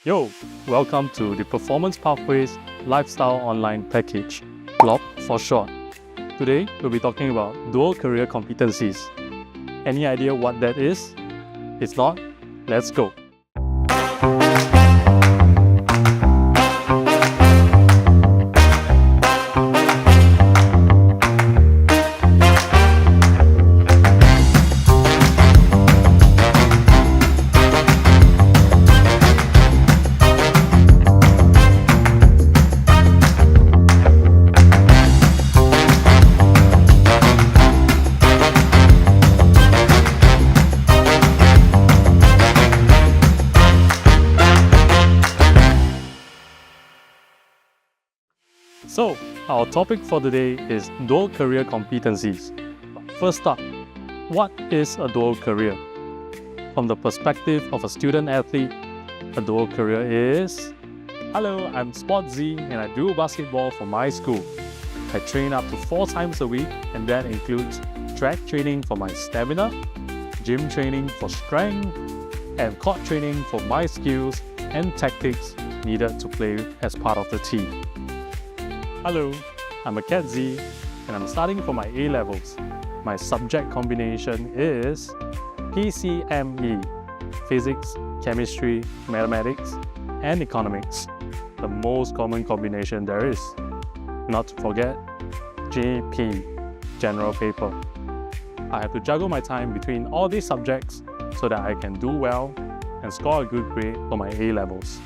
Yo, welcome to the Performance Pathways Lifestyle Online Package, PPLOP for short. Today, we'll be talking about dual career competencies. Any idea what that is? If not, let's go. So, our topic for today is dual career competencies. First up, what is a dual career? From the perspective of a student athlete, a dual career is: hello, I'm Sport Z and I do basketball for my school. I train up to 4 times a week, and that includes track training for my stamina, gym training for strength, and court training for my skills and tactics needed to play as part of the team. Hello, I'm a Cat Z and I'm studying for my A-levels. My subject combination is PCME, Physics, Chemistry, Mathematics, and Economics. The most common combination there is. Not to forget, GP, General Paper. I have to juggle my time between all these subjects so that I can do well and score a good grade for my A-levels.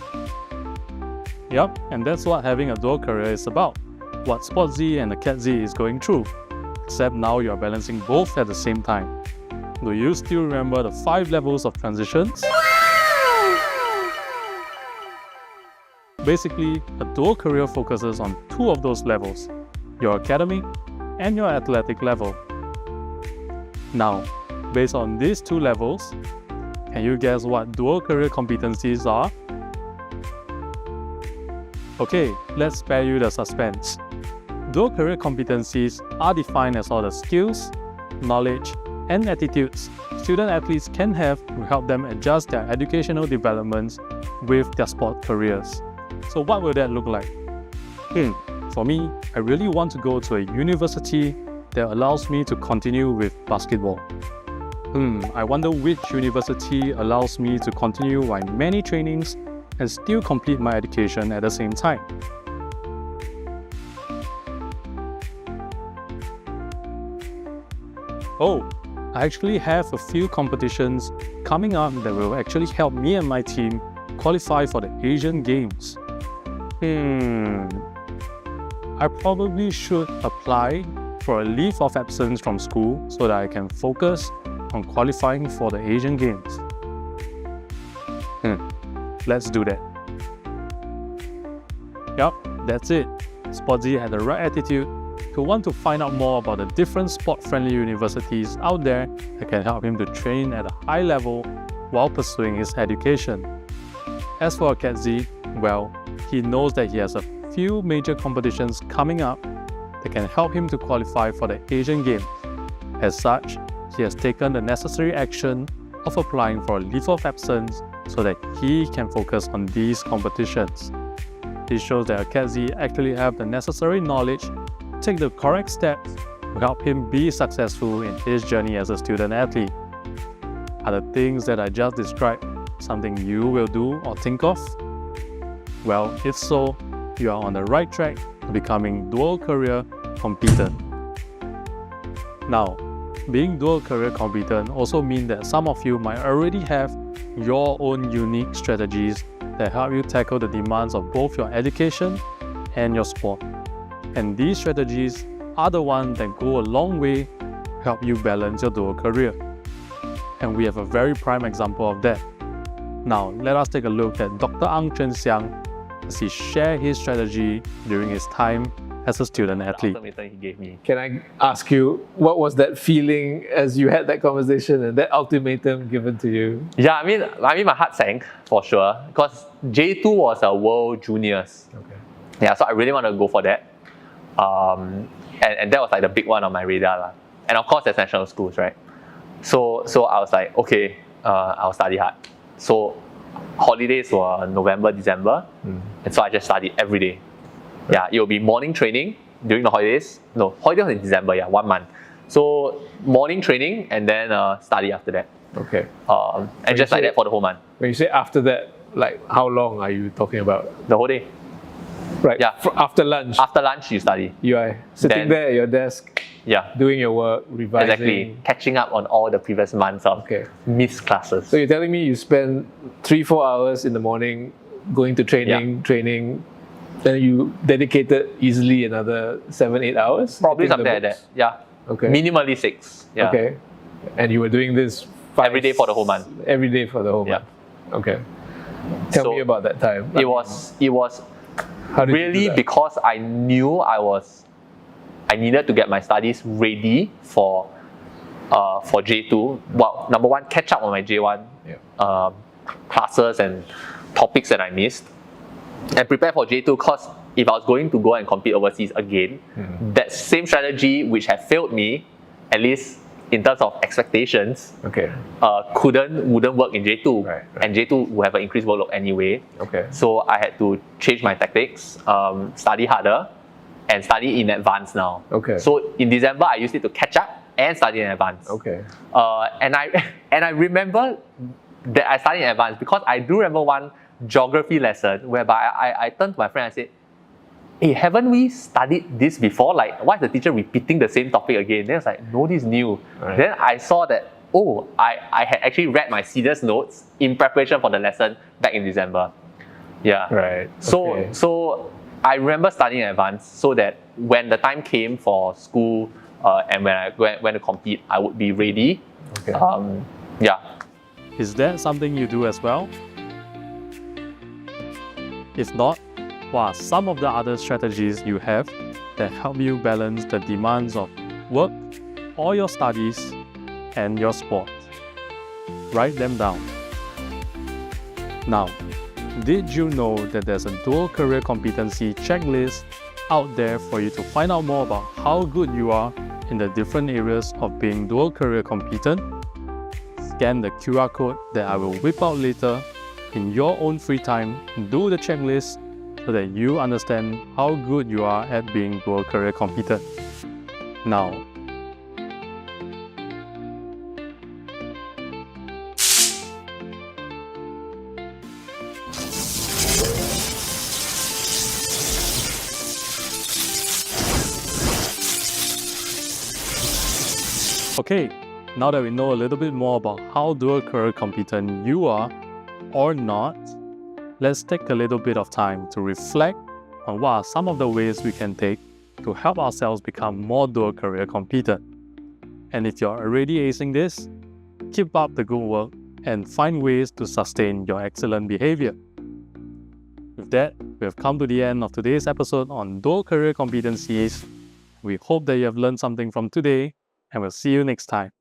Yup, and that's what having a dual career is about. What Sport Z and the Cat Z is going through, except now you are balancing both at the same time. Do you still remember the 5 levels of transitions? Basically, a dual career focuses on 2 of those levels, your academic and your athletic level. Now, based on these 2 levels, can you guess what dual career competencies are? Okay, let's spare you the suspense. Dual career competencies are defined as all the skills, knowledge, and attitudes student athletes can have to help them adjust their educational developments with their sport careers. So what will that look like? For me, I really want to go to a university that allows me to continue with basketball. I wonder which university allows me to continue my many trainings and still complete my education at the same time. Oh, I actually have a few competitions coming up that will actually help me and my team qualify for the Asian Games. I probably should apply for a leave of absence from school so that I can focus on qualifying for the Asian Games. Let's do that. Yup, that's it. Sport Z had the right attitude to want to find out more about the different sport-friendly universities out there that can help him to train at a high level while pursuing his education. As for Cat Z, well, he knows that he has a few major competitions coming up that can help him to qualify for the Asian Games. As such, he has taken the necessary action of applying for a leave of absence so that he can focus on these competitions. This shows that Cat Z actually have the necessary knowledge to take the correct steps to help him be successful in his journey as a student athlete. Are the things that I just described something you will do or think of? Well, if so, you are on the right track to becoming dual career competent. Now, being dual career competent also means that some of you might already have your own unique strategies that help you tackle the demands of both your education and your sport. And these strategies are the ones that go a long way to help you balance your dual career. And we have a very prime example of that. Now, let us take a look at Dr. Ang Chen Xiang as he shared his strategy during his time as a student athlete. The ultimatum he gave me. Can I ask you, what was that feeling as you had that conversation and that ultimatum given to you? Yeah, I mean, my heart sank for sure because J2 was a World Juniors. Okay. Yeah, so I really want to go for that. And that was like the big one on my radar. And of course, there's national schools, right? So I was like, okay, I'll study hard. So holidays were November, December, and so I just studied every day. Yeah, it will be morning training during the holidays. No, holiday was in December, yeah, 1 month. So morning training and then study after that. Okay. And just like that for the whole month. When you say after that, like how long are you talking about? The whole day. Right. Yeah. After lunch, After lunch, you study. you are sitting Then- there at your desk, Yeah. doing your work, revising. Exactly. Catching up on all the previous months of Okay. missed classes. So you're telling me you spend 3-4 hours in the morning going to training, then you dedicated easily another 7-8 hours? Probably hitting the something like that. books? Yeah. Okay. Minimally 6. Yeah. Okay. And you were doing this Every day for the whole month. Every day for the whole Yeah. month. Okay. Tell So me about that time. It was How did you do really that? because I knew I needed to get my studies ready for J2. Well, number one, catch up on my J1 Yeah. classes and topics that I missed, and prepare for J2. Because if I was going to go and compete overseas again, that same strategy which had failed me, at least in terms of expectations, Okay. wouldn't work in J2, Right. and J2 will have an increased workload anyway. Okay. So I had to change my tactics, study harder, and study in advance now. Okay. So in December, I used it to catch up and study in advance. Okay. And I remember that I studied in advance because I do remember one geography lesson whereby I turned to my friend and said, "Hey, haven't we studied this before? Like, why is the teacher repeating the same topic again?" Then I was like, "No, this is new." Right. Then I saw that, I had actually read my senior's notes in preparation for the lesson back in December. Yeah. Right. Okay. So I remember studying in advance so that when the time came for school and when I went to compete, I would be ready. Okay. Yeah. Is that something you do as well? If not, what are some of the other strategies you have that help you balance the demands of work, or your studies, and your sport? Write them down. Now, did you know that there's a dual career competency checklist out there for you to find out more about how good you are in the different areas of being dual career competent? Scan the QR code that I will whip out later in your own free time. Do the checklist so that you understand how good you are at being dual career competent. Now, okay, now that we know a little bit more about how dual career competent you are or not, let's take a little bit of time to reflect on what are some of the ways we can take to help ourselves become more dual career competent. And if you're already acing this, keep up the good work and find ways to sustain your excellent behavior. With that, we have come to the end of today's episode on dual career competencies. We hope that you have learned something from today, and we'll see you next time.